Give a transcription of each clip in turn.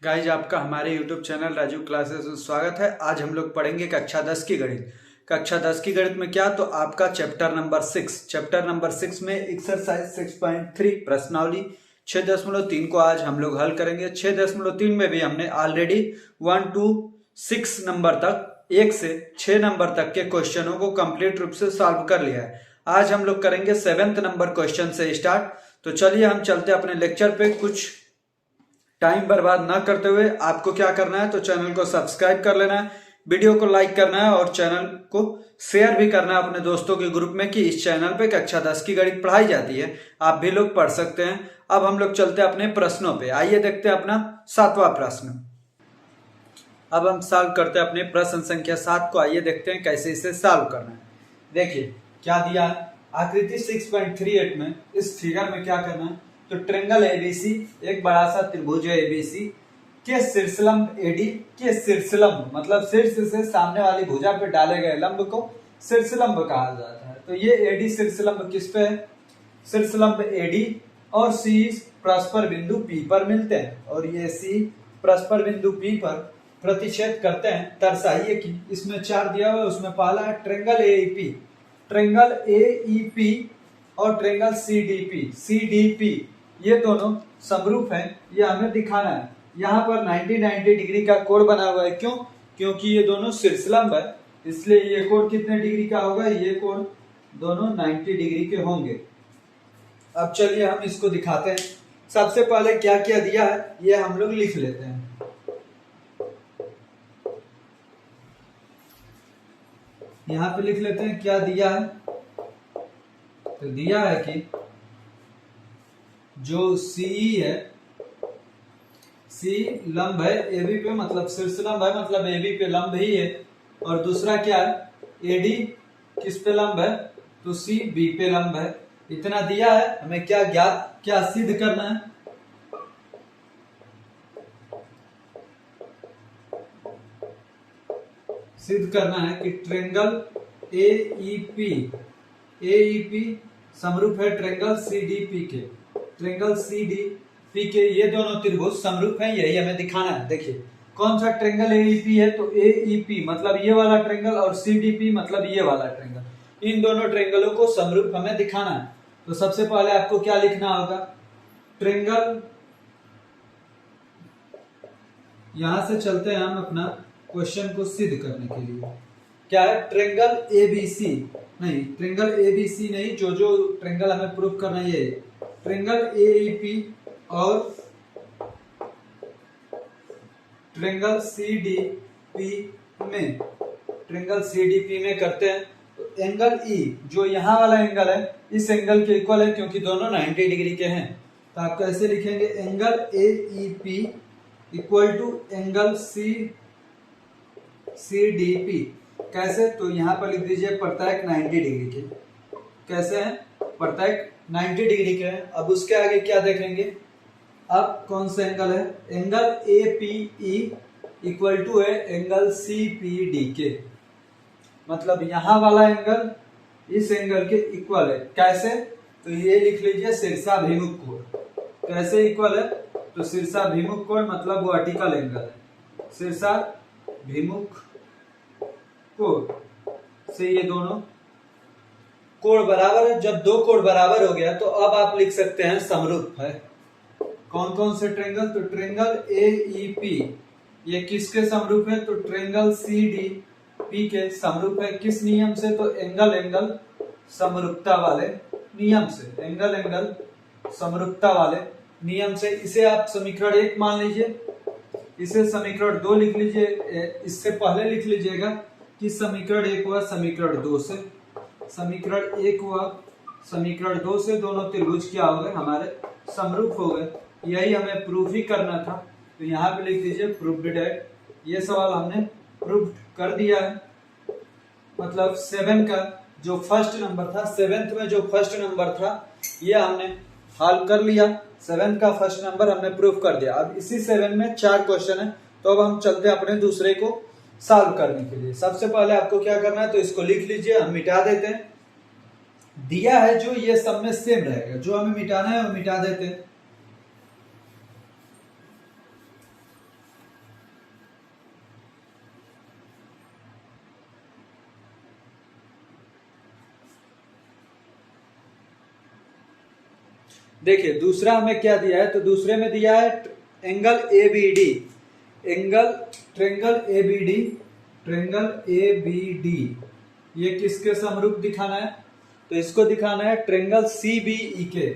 Guys आपका हमारे YouTube channel Raju classes में स्वागत है। आज हम लोग पढ़ेंगे कक्षा 10 की गणित। कक्षा 10 की गणित में क्या, तो आपका चैप्टर नंबर 6 में एक्सरसाइज 6.3 प्रश्नावली 6.3 को आज हम लोग हल करेंगे। 6.3 में भी हमने ऑलरेडी 1 to 6 नंबर तक 1 से 6 नंबर तक के क्वेश्चनों को कंप्लीट रूप से सॉल्व कर लिया है। आज हम लोग करेंगे 7th नंबर क्वेश्चन से स्टार्ट। तो चलिए हम चलते अपने लेक्चर पे। कुछ टाइम बर्बाद ना करते हुए आपको क्या करना है, तो चैनल को सब्सक्राइब कर लेना है, वीडियो को लाइक करना है और चैनल को शेयर भी करना है अपने दोस्तों के ग्रुप में कि इस चैनल पे कक्षा 10 की गणित पढ़ाई जाती है, आप भी लोग पढ़ सकते हैं। अब हम लोग चलते हैं अपने प्रश्नों पे। आइए देखते हैं अपना 7वां प्रश्न। अब हम सॉल्व करते हैं अपने प्रश्न संख्या 7 को। आइए देखते हैं कैसे इसे सॉल्व करना है। देखिए क्या दिया है, आकृति 6.38 में इस फिगर में क्या करना है, तो ट्रेंगल एबीसी, एक बड़ा सा त्रिभुज है एबीसी के शीर्षलंब एडी के शीर्षलंब मतलब शीर्ष से सामने वाली भुजा पे डाले गए लंब को शीर्षलंब कहा जाता है। तो ये एडी शीर्षलंब किस पे है, शीर्षलंब एडी और सी परस्पर बिंदु पी पर मिलते हैं और ये सी परस्पर बिंदु पी पर प्रतिच्छेद करते हैं। दर्शाइए कि इसमें 4 दिया हुआ है, उसमें पहला है ट्रेंगल एईपी, ट्रेंगल एईपी और ट्रेंगल सीडीपी ये दोनों समरूप हैं, ये हमें दिखाना है। यहाँ पर 90 डिग्री का कोण बना हुआ है। क्यों? क्योंकि ये दोनों शीर्षलंब है, इसलिए ये कोण कितने डिग्री का होगा, ये कोण दोनों 90 डिग्री के होंगे। अब चलिए हम इसको दिखाते हैं। सबसे पहले क्या क्या दिया है ये हम लोग लिख लेते हैं। यहाँ पे लिख लेते हैं क्या दिया है। तो दिया है कि जो सीई है, सी लंब है एबी पे, मतलब शीर्षलंब है, मतलब एबी पे लंब ही है। और दूसरा क्या है, एडी किस पे लंब है, तो सी बी पे लंब है। इतना दिया है। हमें क्या सिद्ध करना है, सिद्ध करना है कि ट्रेंगल एईपी समरूप है ट्रेंगल सीडीपी के। ट्रेंगल सीडीपी के ये दोनों त्रिभुज समरूप हैं, यही हमें दिखाना है। देखिए कौन सा ट्रेंगल एईपी है, तो एईपी मतलब ये वाला ट्रेंगल और सीडीपी मतलब ये वाला ट्रेंगल। इन दोनों ट्रेंगलों को समरूप हमें दिखाना है। तो सबसे पहले आपको क्या लिखना होगा, ट्रेंगल, यहां से चलते हैं हम अपना क्वेश्चन को सिद्ध करने के लिए। क्या है, ट्रेंगल एबीसी नहीं, ट्रेंगल एबीसी नहीं, जो ट्रेंगल हमें प्रूफ करना है ये ट्रेंगल एईपी और ट्रेंगल सीडीपी में, ट्रेंगल सीडीपी में करते हैं। तो एंगल ई जो यहाँ वाला एंगल है इस एंगल के इक्वल है, क्योंकि दोनों 90 डिग्री के हैं। तो आप कैसे लिखेंगे, angle AEP equal to angle CDP. कैसे, तो यहाँ पर लिख दीजिए प्रत्येक 90 डिग्री के। कैसे है, प्रत्येक 90 डिग्री के हैं। अब उसके आगे क्या देखेंगे, अब कौन सा एंगल है, एंगल एपीई इक्वल टू है एंगल सीपीडी के, मतलब यहाँ वाला एंगल इस एंगल के इक्वल है। कैसे, तो ये लिख लीजिए शीर्षाभिमुख कोण। कैसे इक्वल है, तो शीर्षाभिमुख कोण मतलब वर्टिकल एंगल है, शीर्षाभिमुख कोण से ये दोनों कोण बराबर है। जब दो कोण बराबर हो गया तो अब आप लिख सकते हैं समरूप है। कौन कौन से ट्रेंगल, तो ट्रेंगल एईपी ये किसके समरूप है, तो ट्रेंगल सीडीपी के समरूप है। किस नियम से, तो एंगल समरूपता वाले नियम से, एंगल समरूपता वाले नियम से। इसे आप समीकरण 1 मान लीजिए, इसे समीकरण 2 लिख लीजिए। इससे पहले लिख लीजिएगा कि समीकरण 1 हुआ समीकरण 2 से, समीकरण 1 हुआ समीकरण 2 से दोनों त्रिभुज क्या हो गए, हमारे समरूप हो गए। यही हमें प्रूफ ही करना था। तो यहाँ पे लिख दीजिए प्रूव्ड दैट। ये सवाल हमने प्रूव कर दिया है, मतलब 7 का जो फर्स्ट नंबर था, 7th में जो फर्स्ट नंबर था ये हमने हल कर लिया। 7 का फर्स्ट नंबर हमने प्रूफ कर दिया। अब इसी 7 में 4 क्वेश्चन है, तो अब हम चलते हैं अपने दूसरे को सॉल्व करने के लिए। सबसे पहले आपको क्या करना है, तो इसको लिख लीजिए, हम मिटा देते हैं। दिया है जो ये सब में सेम रहेगा, जो हमें मिटाना है वो मिटा देते हैं। देखिए दूसरा हमें क्या दिया है, तो दूसरे में दिया है angle A B D, triangle A B D, triangle A B D, ये किसके समरूप दिखाना है, तो इसको दिखाना है ट्रेंगल सी बी ई के,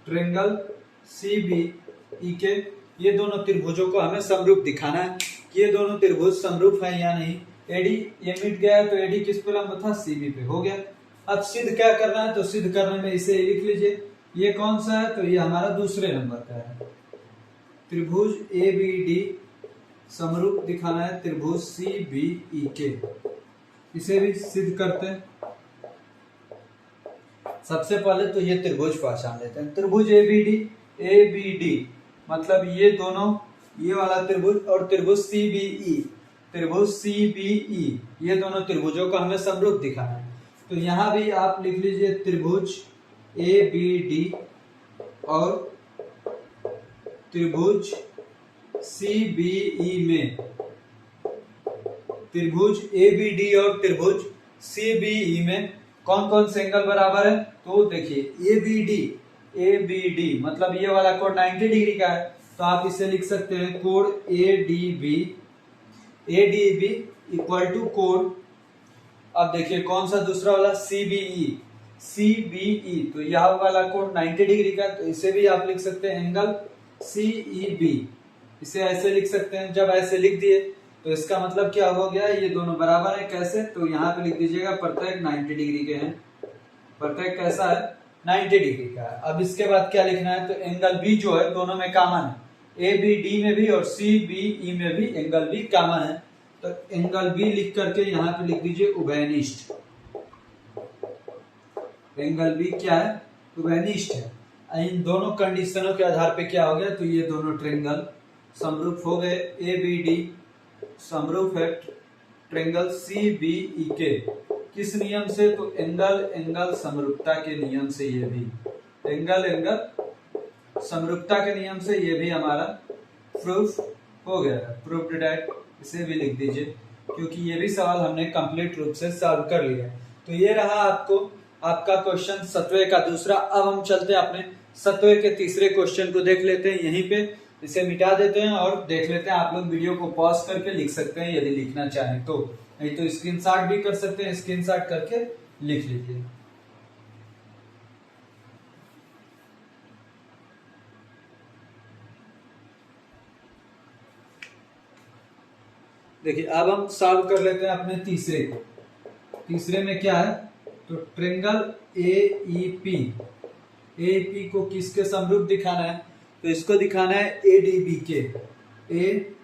ट्रेंगल सी बी ई के, ये दोनों त्रिभुजों को हमें समरूप दिखाना है कि ये दोनों त्रिभुज समरूप है या नहीं। एडी ये मिट गया है, तो एडी किस पे लंब था, सीबी पे हो गया। अब सिद्ध क्या करना है, तो सिद्ध करने में इसे लिख लीजिए, ये कौन सा है, तो ये हमारा दूसरे नंबर का है, त्रिभुज ए बी डी समरूप दिखाना है त्रिभुज सी बी ई के, इसे भी सिद्ध करते हैं। सबसे पहले तो ये त्रिभुज पहचान लेते हैं, त्रिभुज ए बी डी मतलब ये दोनों, ये वाला त्रिभुज और त्रिभुज सी बी ई, त्रिभुज सी बी ई, ये दोनों त्रिभुजों को हमें समरूप दिखाना है। तो यहां भी आप लिख लीजिए त्रिभुज ए बी डी और त्रिभुज सी बी ई में, त्रिभुज ए बी डी और त्रिभुज सी बी ई में कौन कौन से एंगल बराबर है, तो देखिए ए बी डी मतलब ये वाला कोण 90 डिग्री का है, तो आप इसे लिख सकते हैं कोण A D B equal to कोण, अब देखिए कौन सा दूसरा वाला सी बी ई, तो यह वाला कोण 90 डिग्री का, तो इसे भी आप लिख सकते हैं एंगल सी ई बी, इसे ऐसे लिख सकते हैं। जब ऐसे लिख दिए तो इसका मतलब क्या हो गया, ये दोनों बराबर है, कैसे, तो यहाँ पे लिख दीजिएगा प्रत्येक 90 डिग्री के हैं, प्रत्येक कैसा है 90 डिग्री का है। अब इसके बाद क्या लिखना है, तो एंगल बी जो है दोनों में कॉमन है, ए बी डी में भी और सी बी ई में भी एंगल बी कॉमन है, तो एंगल बी लिख करके यहाँ पे लिख दीजिए उभयनिष्ठ, एंगल बी क्या है, उभयनिष्ठ है। इन दोनों कंडीशनों के आधार पे क्या हो गया, तो ये दोनों ट्रेंगल समरूप हो गए, ए बी डी समरूप है ट्रेंगल सी बी ई के, किस नियम से, तो एंगल समरूपता के नियम से, ये भी एंगल समरूपता के नियम से ये भी हमारा प्रूफ हो गया, प्रूफ्ड दैट, इसे भी लिख दीजिए क्योंकि ये भी सवाल हमने कंप्लीट रूप से सॉल्व कर लिया। तो ये रहा आपका क्वेश्चन 7वें का दूसरा। अब हम चलते हैं अपने 7वें के तीसरे क्वेश्चन को देख लेते हैं, यहीं पे इसे मिटा देते हैं और देख लेते हैं। आप लोग वीडियो को पॉज करके लिख सकते हैं यदि लिखना चाहें तो, नहीं तो स्क्रीनशॉट भी कर सकते हैं, स्क्रीनशॉट करके लिख लीजिए। देखिए अब हम सॉल्व कर लेते हैं अपने तीसरे को। तीसरे में क्या है, तो ट्रेंगल ए ई पी को किसके समरूप दिखाना है, तो इसको दिखाना है ए डी बी के, ए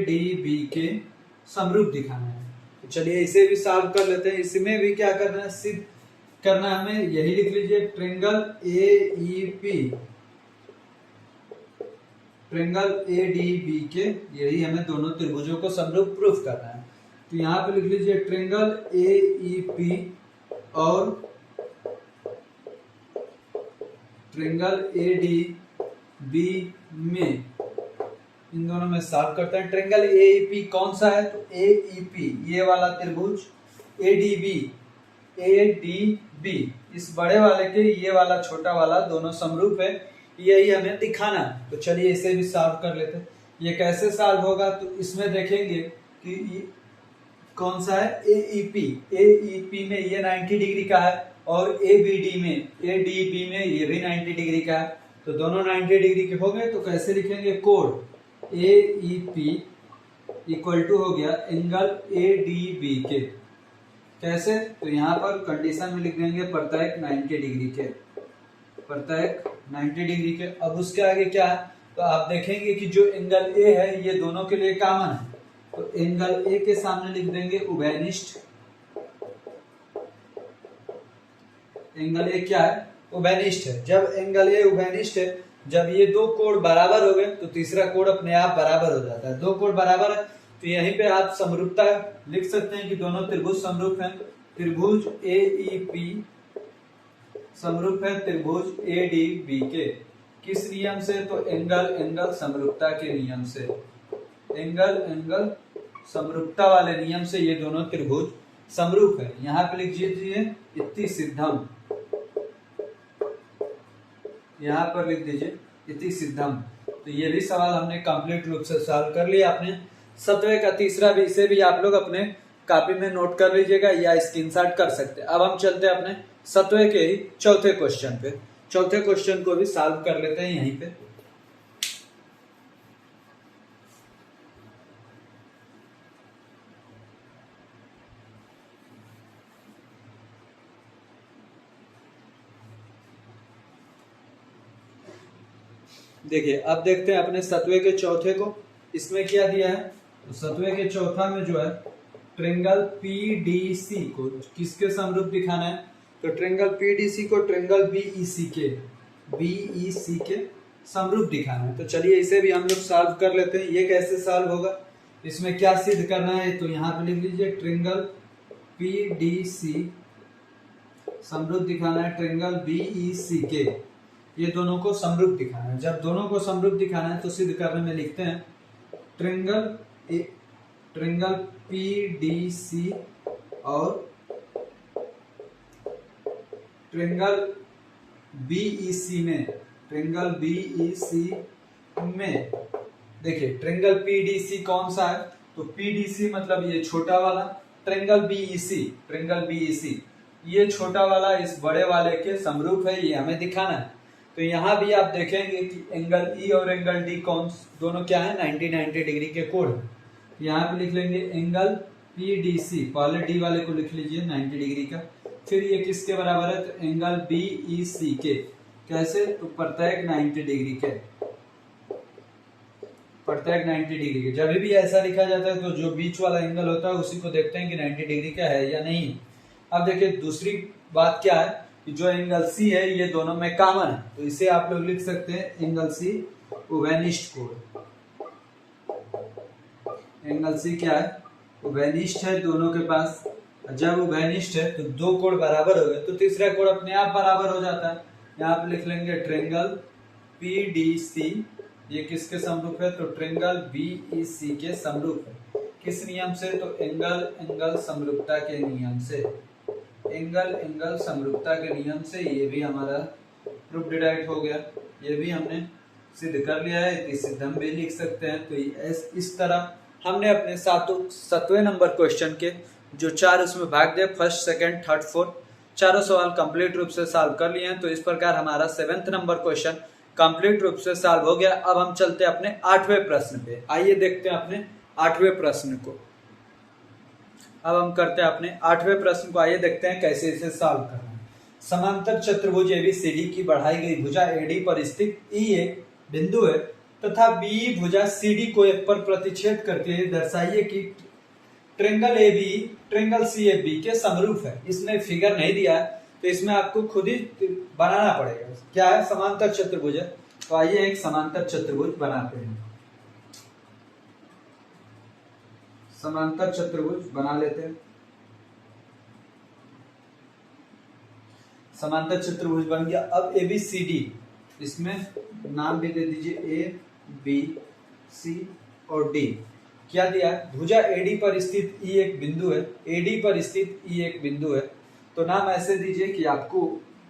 डी बी के समरूप दिखाना है। तो चलिए इसे भी सॉल्व कर लेते हैं। इसमें भी क्या करना है, सिद्ध करना है हमें, यही लिख लीजिए triangle A E P, triangle A D B के, यही हमें दोनों त्रिभुजों को समरूप प्रूफ करना है। तो यहाँ पे लिख लीजिए ट्रेंगल ए ई पी और ट्रेंगल ए डी बी में, इन दोनों में सॉल्व करते हैं। ट्रेंगल ए ई पी कौन सा है, तो ए ई पी ये वाला त्रिभुज, ए डी बी इस बड़े वाले के ये वाला छोटा वाला दोनों समरूप है, यही हमें दिखाना है। तो चलिए इसे भी सॉल्व कर लेते हैं। ये कैसे सॉल्व होगा, तो इसमें देखेंगे कि कौन सा है, ए ई पी में ये 90 डिग्री का है और ए डी बी में ये भी 90 डिग्री का है, तो दोनों 90 डिग्री के हो गए। तो कैसे लिखेंगे, कोण ए ई पी इक्वल टू हो गया एंगल ए डी बी के, कैसे, तो यहाँ पर कंडीशन में लिख देंगे प्रत्येक 90 डिग्री के, प्रत्येक 90 डिग्री के। अब उसके आगे क्या है, तो आप देखेंगे कि जो एंगल ए है ये दोनों के लिए कॉमन है, तो एंगल ए के सामने लिख देंगे उभयनिष्ठ, एंगल ए क्या है, उभयनिष्ठ है। जब एंगल ए उभयनिष्ठ है, जब ये दो कोण बराबर हो गए तो तीसरा कोण अपने आप बराबर हो जाता है। दो कोण बराबर है तो यहीं पे आप समरूपता लिख सकते हैं कि दोनों त्रिभुज समरूप हैं। त्रिभुज ए ई पी समरूप है त्रिभुज ए डी बी के, किस नियम से, तो एंगल समरूपता के नियम से, एंगल समरूपता वाले नियम से ये दोनों त्रिभुज समरूप है। यहाँ पे लिख दीजिए इति सिद्धम, यहाँ पर लिख दीजिए इति सिद्धम। तो ये भी सवाल हमने कंप्लीट रूप से सॉल्व कर लिया। आपने 7वें का तीसरा भी, इसे भी आप लोग अपने कॉपी में नोट कर लीजिएगा या स्क्रीनशॉट कर सकते हैं। अब हम चलते हैं अपने 7वें के ही चौथे क्वेश्चन पे। चौथे क्वेश्चन को भी सॉल्व कर लेते हैं यहीं पे। देखिए अब देखते हैं अपने 7वें के चौथे को। इसमें क्या दिया है, तो 7वें के चौथा में जो है ट्रेंगल पीडीसी को किसके समरूप दिखाना है, तो ट्रेंगल पीडीसी को ट्रेंगल बीईसी के समरूप दिखाना है। तो चलिए इसे भी हम लोग सॉल्व कर लेते हैं। ये कैसे सॉल्व होगा, इसमें क्या सिद्ध करना है, तो यहाँ पे लिख लीजिए ट्रेंगल पीडीसी समरूप दिखाना है ट्रेंगल बीईसी के, ये दोनों को समरूप दिखाना है। जब दोनों को समरूप दिखाना है तो सिद्ध करने में लिखते हैं ट्रेंगल पीडीसी और ट्रेंगल बीईसी में देखिए ट्रेंगल पीडीसी कौन सा है, तो पीडीसी मतलब ये छोटा वाला, ट्रेंगल बीईसी ये छोटा वाला इस बड़े वाले के समरूप है, ये हमें दिखाना है। तो यहाँ भी आप देखेंगे कि एंगल ई और एंगल डी कौन दोनों क्या है, 90 डिग्री के कोण है। यहाँ पे लिख लेंगे एंगल पीडीसी, पहले डी वाले को लिख लीजिए 90 डिग्री का, फिर ये किसके बराबर है, तो एंगल बीईसी के, कैसे, तो प्रत्येक 90 डिग्री के, प्रत्येक 90 डिग्री के। जब भी ऐसा लिखा जाता है तो जो बीच वाला एंगल होता है उसी को देखते हैं कि 90 डिग्री का है या नहीं। अब देखिए दूसरी बात क्या है कि जो एंगल सी है ये दोनों में कॉमन है, तो इसे आप लोग लिख सकते हैं एंगल सी उभयनिष्ठ कोण। एंगल सी क्या है, उभयनिष्ठ है दोनों के पास। जब उभयनिष्ठ है तो दो कोण बराबर हो गए तो तीसरा कोण अपने आप बराबर हो जाता है। यहाँ पे लिख लेंगे ट्रेंगल पीडीसी, ये किसके समरूप है, तो ट्रेंगल बीईसी के समरूप है। किस नियम से, तो एंगल समरूपता के नियम से, एंगल समरूपता के नियम से। ये भी हमारा प्रूफ डिराइट हो गया, ये भी हमने सिद्ध कर लिया है, इति सिद्धम भी लिख सकते हैं। तो इस तरह हमने अपने 7वें नंबर क्वेश्चन के जो 4 उसमें भाग दिए, फर्स्ट, सेकंड, थर्ड, फोर्थ, चारों सवाल कंप्लीट रूप से सॉल्व कर लिए हैं। तो इस प्रकार हमारा 7वें नंबर क्वेश्चन कंप्लीट रूप से सॉल्व हो गया। अब हम चलते हैं अपने 8वें प्रश्न पे। आइए देखते हैं अपने 8वें प्रश्न को। अब हम करते हैं अपने 8वें प्रश्न को, आइए देखते हैं कैसे इसे सॉल्व करना है। समांतर चतुर्भुज एबीसीडी की बढ़ाई गई भुजा एडी पर स्थित ई एक बिंदु है तथा बी भुजा सीडी को एक पर प्रतिच्छेद करके दर्शाइए कि triangle A B triangle C A B के समरूप है। इसमें फिगर नहीं दिया है तो इसमें आपको खुद ही बनाना पड़ेगा। क्या है, समांतर चतुर्भुज है। तो आइए एक समांतर चतुर्भुज बनाते हैं। समांतर चतुर्भुज बना लेते हैं। समांतर चतुर्भुज बन गया। अब ए बी सी डी, इसमें नाम भी दे दीजिए ए बी सी और डी। क्या दिया, भुजा एडी पर स्थित ई एक बिंदु है, एडी पर स्थित ई एक बिंदु है। तो नाम ऐसे दीजिए कि आपको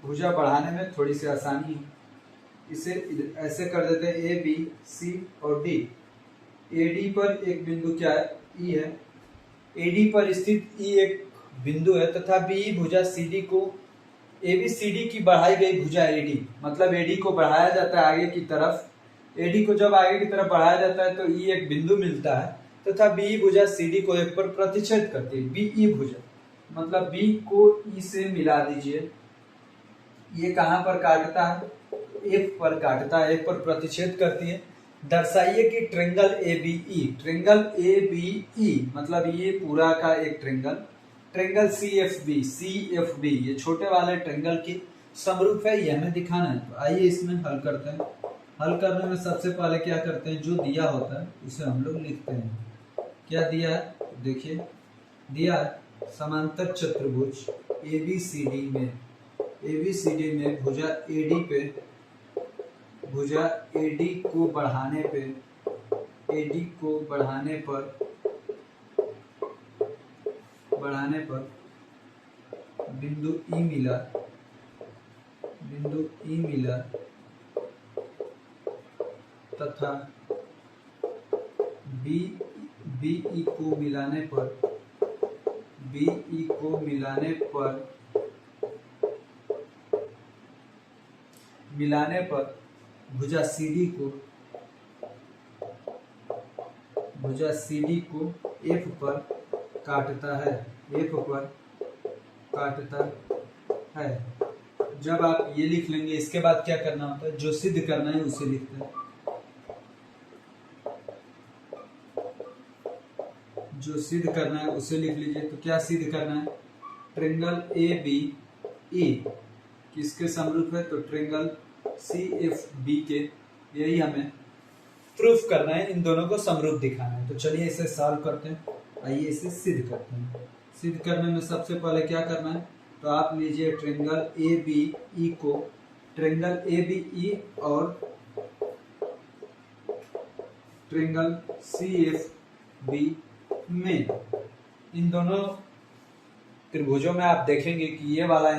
भुजा बढ़ाने में थोड़ी सी आसानी है। इसे ऐसे कर देते हैं ए बी सी और डी। एडी पर एक बिंदु क्या है, ई है। एडी पर स्थित ई एक बिंदु है तथा बी भुजा सीडी को एबीसीडी की बढ़ाई गई भुजा एडी, मतलब एडी को बढ़ाया जाता है आगे की तरफ। एडी को जब आगे की तरफ बढ़ाया जाता है तो ई एक बिंदु मिलता है तथा बी भुजा सीडी को एक पर प्रतिच्छेद करती है। बी ई भुजा मतलब बी को ई से मिला दीजिए। ये कहां पर काटता है, एफ पर काटता है, एफ पर प्रतिच्छेद करती है। दर्शाइए कि triangle A B E, triangle A B E मतलब ये पूरा का एक triangle, triangle C F B ये छोटे वाले ट्रेंगल की समरूप है, ये हमें दिखाना है। तो आइए इसमें हल करते हैं। हल करने में सबसे पहले क्या करते हैं, जो दिया होता है उसे हम लोग लिखते हैं। क्या दिया है, देखिए दिया है समांतर चतुर्भुज एबीसीडी में भुजा एडी पे, भुजा एडी को बढ़ाने पर बढ़ाने पर बिंदु ई मिलर तथा बीई को मिलाने पर भुजा CD को F पर काटता है। जब आप ये लिख लेंगे, इसके बाद क्या करना होता है, जो सिद्ध करना है उसे लिखते हैं। जो सिद्ध करना है उसे लिख लीजिए। तो क्या सिद्ध करना है, ट्रायंगल ABE किसके समरूप है, तो ट्रायंगल CFB के, यही हमें प्रूफ करना है, इन दोनों को समरूप दिखाना है। तो चलिए इसे सॉल्व करते हैं। आइए इसे सिद्ध करते हैं। सिद्ध करने में सबसे पहले क्या करना है, तो आप लीजिए ट्रायंगल ABE को, ट्रायंगल ABE और ट्रायंगल CFB में, इन दोनों त्रिभुजों में आप देखेंगे कि ये वाला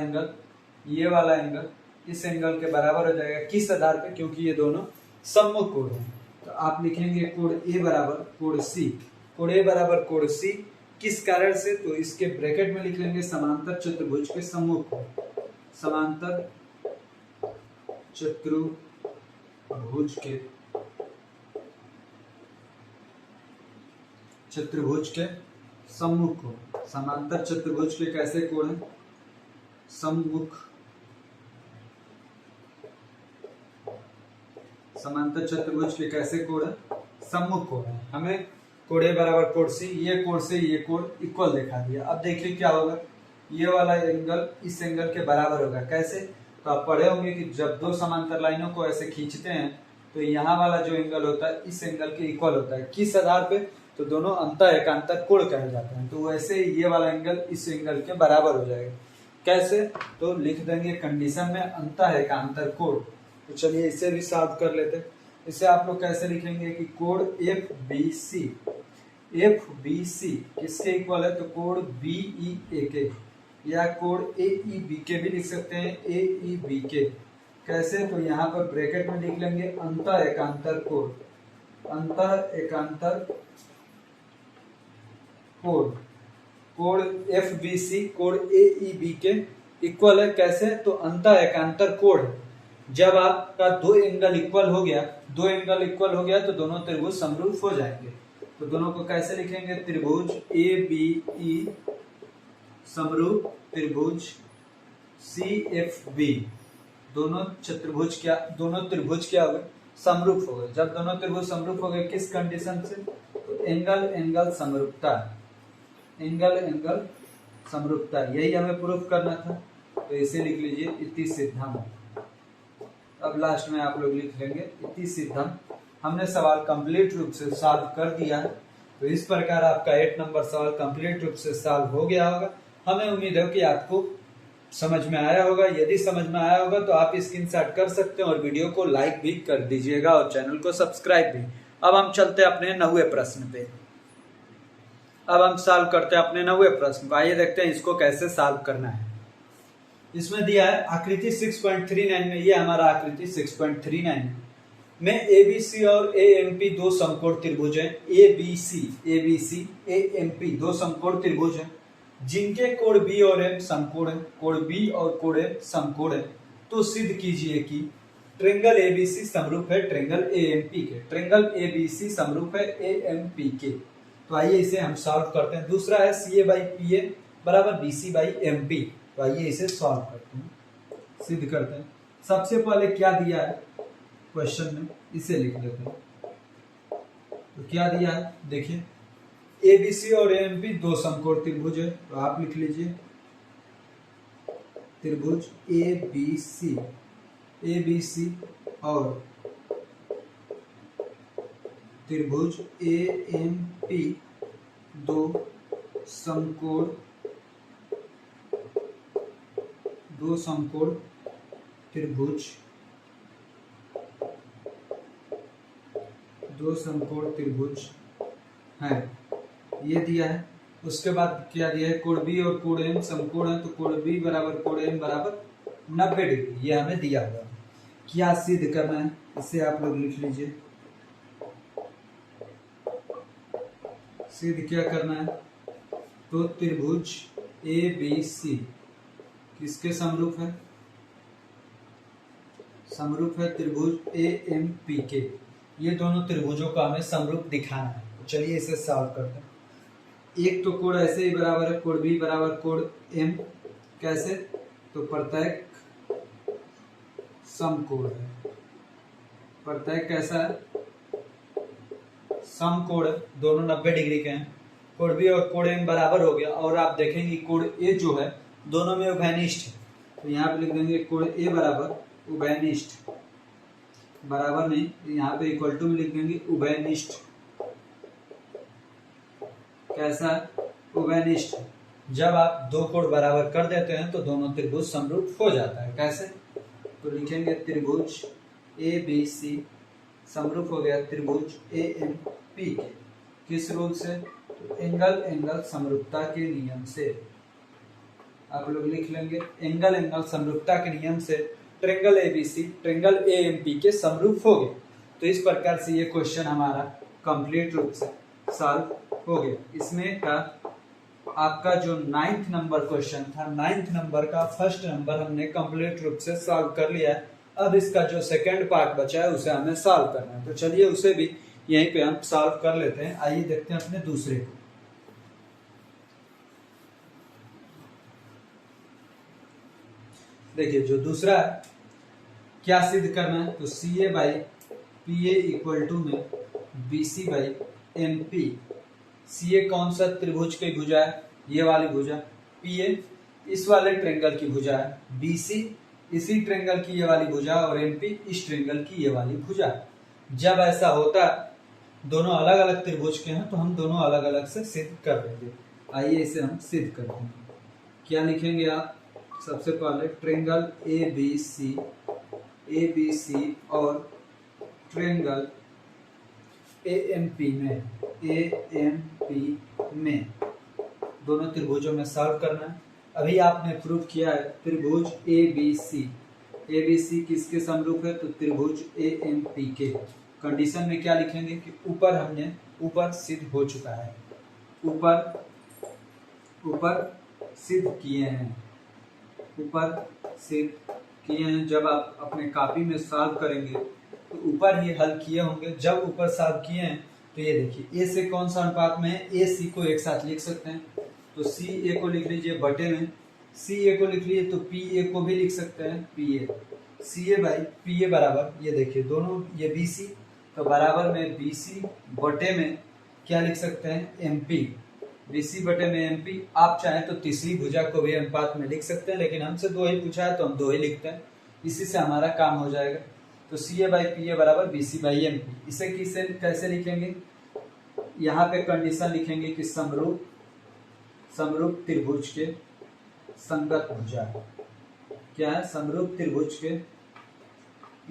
एंगल इस एंगल के बराबर हो जाएगा। किस आधार पे, क्योंकि ये दोनों सम्मुख कोण हैं। तो आप लिखेंगे कोण A बराबर कोण C। कोण A बराबर कोण C किस कारण से, तो इसके ब्रैकेट में लिख लेंगे समांतर चतुर्भुज के सम्मुख कोण। समांतर चतुर्भुज के सम्मुख कोण। समांतर चतुर्भुज के कैसे कोण है, समांतर चतुर्भुज के कैसे कोण है, सम्मुख कोण है। हमें कोण A बराबर कोण C, ये कोण से ये कोण इक्वल दिखा दिया। अब देखिए क्या होगा, ये वाला एंगल इस एंगल के बराबर होगा। कैसे, तो आप पढ़े होंगे कि जब दो समांतर लाइनों को ऐसे खींचते हैं तो यहाँ वाला जो एंगल होता है इस एंगल के इक्वल होता है। किस आधार पे, तो दोनों अंतर एकांतर कोण कहे जाते हैं। तो वैसे ये वाला एंगल इस एंगल के बराबर हो जाएगा। कैसे, तो लिख देंगे कंडीशन में अंतर एकांतर कोण। तो चलिए इसे भी सॉल्व कर लेते हैं। इसे आप लोग कैसे लिखेंगे कि कोण FBC किसके इक्वल है, तो कोण BEA के, या कोण AEB के भी लिख सकते हैं, AEB के। कैसे, तो यहाँ पर ब्रैकेट में लिख लेंगे अंतर एकांतर कोण। कोण FBC कोण AEB के इक्वल है। कैसे, तो अंतर एकांतर कोण। जब आपका दो एंगल इक्वल हो गया तो दोनों त्रिभुज समरूप हो जाएंगे। तो दोनों को कैसे लिखेंगे, त्रिभुज ABE समरूप त्रिभुज CFB। दोनों त्रिभुज क्या हो गए, समरूप हो गए। जब दोनों त्रिभुज समरूप हो गए, किस कंडीशन से, तो एंगल समरूपता, यही हमें प्रूफ करना था। तो इसे लिख लीजिए इति सिद्धम। अब लास्ट में आप लोग लिख लेंगे इति सिद्धम। हमने सवाल कंप्लीट रूप से सॉल्व कर दिया है। तो इस प्रकार आपका 8 नंबर सवाल कंप्लीट रूप से सॉल्व हो गया होगा। हमें उम्मीद है कि आपको समझ में आया होगा। यदि समझ में आया होगा तो आप स्क्रीनशॉट कर सकते हैं और वीडियो को लाइक भी कर दीजिएगा और चैनल को सब्सक्राइब भी। अब हम चलते हैं अपने 9वें प्रश्न पे। अब हम सॉल्व करते हैं अपने 9वें प्रश्न। आइए देखते हैं इसको कैसे सॉल्व करना है। इसमें दिया है आकृति 6.39 में, ये हमारा आकृति 6.39 में ABC और AMP दो समकोण त्रिभुज हैं। ABC AMP दो समकोण त्रिभुज हैं जिनके कोण B और M समकोण है। कोण B और कोण M समकोण है। तो सिद्ध कीजिए कि ट्रायंगल ABC समरूप है ट्रायंगल AMP के। ट्रायंगल ABC समरूप है AMP के। तो आइए इसे हम सॉल्व करते हैं। दूसरा है CA/PA बराबर BC by MP। तो आइए इसे सॉल्व करते हैं, सिद्ध करते हैं। सबसे पहले क्या दिया है क्वेश्चन में, इसे लिख लेते हैं। तो क्या दिया है, देखिए ABC और AMP दो समकोण त्रिभुज है। तो आप लिख लीजिए त्रिभुज ABC और त्रिभुज AMP दो समकोण त्रिभुज हैं। ये दिया है। उसके बाद क्या दिया है, कोण बी और कोण एम समकोण है, तो कोण बी बराबर कोण एम बराबर 90 डिग्री, ये हमें दिया हुआ। क्या सिद्ध करना है, इसे आप लोग लिख लीजिए। सिद्ध क्या करना है, तो त्रिभुज ए बी सी किसके समरूप है, समरूप है त्रिभुज ए एम पी के। ये दोनों त्रिभुजों का हमें समरूप दिखाना है। तो चलिए इसे सॉल्व करते हैं। एक तो कोण ऐसे ही बराबर है, कोण बी बराबर कोण एम, कैसे, तो प्रत्येक समकोण है। प्रत्येक कैसा है, समकोण है, दोनों 90 डिग्री के हैं। कोण बी और कोण एम बराबर हो गया, और आप देखेंगे कोण ए जो है दोनों में उभयनिष्ठ है, तो यहाँ पे लिख देंगे कोण ए बराबर उभयनिष्ठ, बराबर नहीं, यहाँ पे इक्वल टू में लिख देंगे उभयनिष्ठ। कैसा, उभयनिष्ठ। जब आप दो कोण बराबर कर देते हैं तो दोनों त्रिभुज समरूप हो जाता है। कैसे, तो लिखेंगे त्रिभुज ए बी सी समरूप हो गया त्रिभुज ए एम पी के। किस रूल से, तो एंगल एंगल समरूपता के नियम से। आप लोग लिख लेंगे एंगल एंगल समरूपता के नियम से ट्रायंगल एबीसी ट्रायंगल एएमपी के समरूप हो गए। तो इस प्रकार से ये क्वेश्चन हमारा कंप्लीट रूप से सॉल्व हो गया। इसमें का आपका जो 9th नंबर क्वेश्चन था, 9th नंबर का फर्स्ट नंबर हमने कंप्लीट रूप से सॉल्व कर लिया है। अब इसका जो सेकंड पार्ट बचा है उसे हमें सॉल्व करना है। तो चलिए उसे भी यहीं पे हम सॉल्व कर लेते हैं। आइए देखते हैं अपने दूसरे को। देखिए जो दूसरा है, क्या सिद्ध करना है, तो C A by P A equal to में B C by M P. C A कौन सा त्रिभुज की भुजा है, ये वाली भुजा। पी ए इस वाले ट्रायंगल की भुजा है, बी सी इसी ट्रायंगल की ये वाली भुजा, और एम पी इस ट्रायंगल की ये वाली भुजा। जब ऐसा होता दोनों अलग अलग त्रिभुज के हैं तो हम दोनों अलग अलग से सिद्ध कर देंगे। आइए इसे हम सिद्ध करते हैं। क्या लिखेंगे आप, सबसे पहले ट्रायंगल ए बी सी और ट्रायंगल ए एम पी में दोनों त्रिभुजों में सॉल्व करना है। अभी आपने प्रूव किया है त्रिभुज ए बी सी किसके समरूप है, तो त्रिभुज ए एम पी के। कंडीशन में क्या लिखेंगे कि ऊपर सिद्ध हो चुका है, ऊपर सिद्ध किए हैं, जब आप अपने कॉपी में सॉल्व करेंगे तो ऊपर ही हल किए होंगे। जब ऊपर सॉल्व किए हैं तो ये देखिए ए से कौन सा अनुपात में है, ए सी को एक साथ लिख सकते हैं, तो सी ए को लिख लीजिए बटे में, सी ए को लिख लीजिए तो पी ए को भी लिख सकते हैं, P A. C A by P A बराबर, ये देखिए दोनों ये बी सी, तो बराबर में बी सी बटे में क्या लिख सकते हैं, एम पी। बी सी बटे में एम पी। आप चाहें तो तीसरी भुजा को भी अनुपात में लिख सकते हैं, लेकिन हमसे दो ही पूछा है तो हम दो ही लिखते हैं, इसी से हमारा काम हो जाएगा। तो C A by P A बराबर B C by M P. इसे किसे कैसे लिखेंगे, यहाँ पे कंडीशन लिखेंगे कि समरूप त्रिभुज के संगत भुजा। क्या है, समरूप त्रिभुज के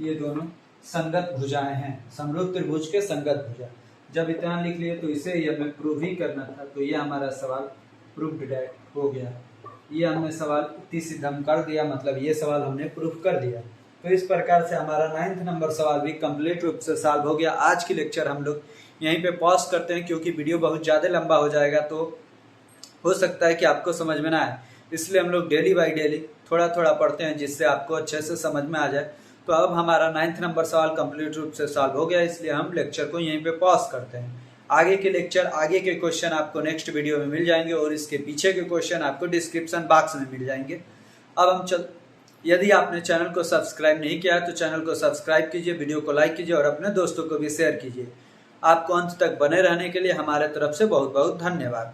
ये दोनों संगत भुजाएं हैं, समरूप त्रिभुज के संगत भुजा। जब इतना लिख लिए तो इसे ही हमें प्रूव ही करना था, तो ये हमारा सवाल प्रूव्ड डेट हो गया। ये हमने सवाल इतनी सिद्धम कर दिया, मतलब ये सवाल हमने प्रूफ कर दिया। तो इस प्रकार से हमारा 9th नंबर सवाल भी कंप्लीट रूप से सॉल्व हो गया। आज की लेक्चर हम लोग यहीं पे पॉज करते हैं, क्योंकि वीडियो बहुत ज़्यादा लंबा हो जाएगा, तो हो सकता है कि आपको समझ में ना आए, इसलिए हम लोग डेली बाई डेली थोड़ा थोड़ा पढ़ते हैं, जिससे आपको अच्छे से समझ में आ जाए। तो अब हमारा 9th नंबर सवाल कंप्लीट रूप से सॉल्व हो गया, इसलिए हम लेक्चर को यहीं पे पॉज करते हैं। आगे के लेक्चर, आगे के क्वेश्चन आपको नेक्स्ट वीडियो में मिल जाएंगे, और इसके पीछे के क्वेश्चन आपको डिस्क्रिप्शन बॉक्स में मिल जाएंगे। अब हम यदि आपने चैनल को सब्सक्राइब नहीं किया है तो चैनल को सब्सक्राइब कीजिए, वीडियो को लाइक कीजिए और अपने दोस्तों को भी शेयर कीजिए। आपको अंत तक बने रहने के लिए हमारे तरफ से बहुत बहुत धन्यवाद।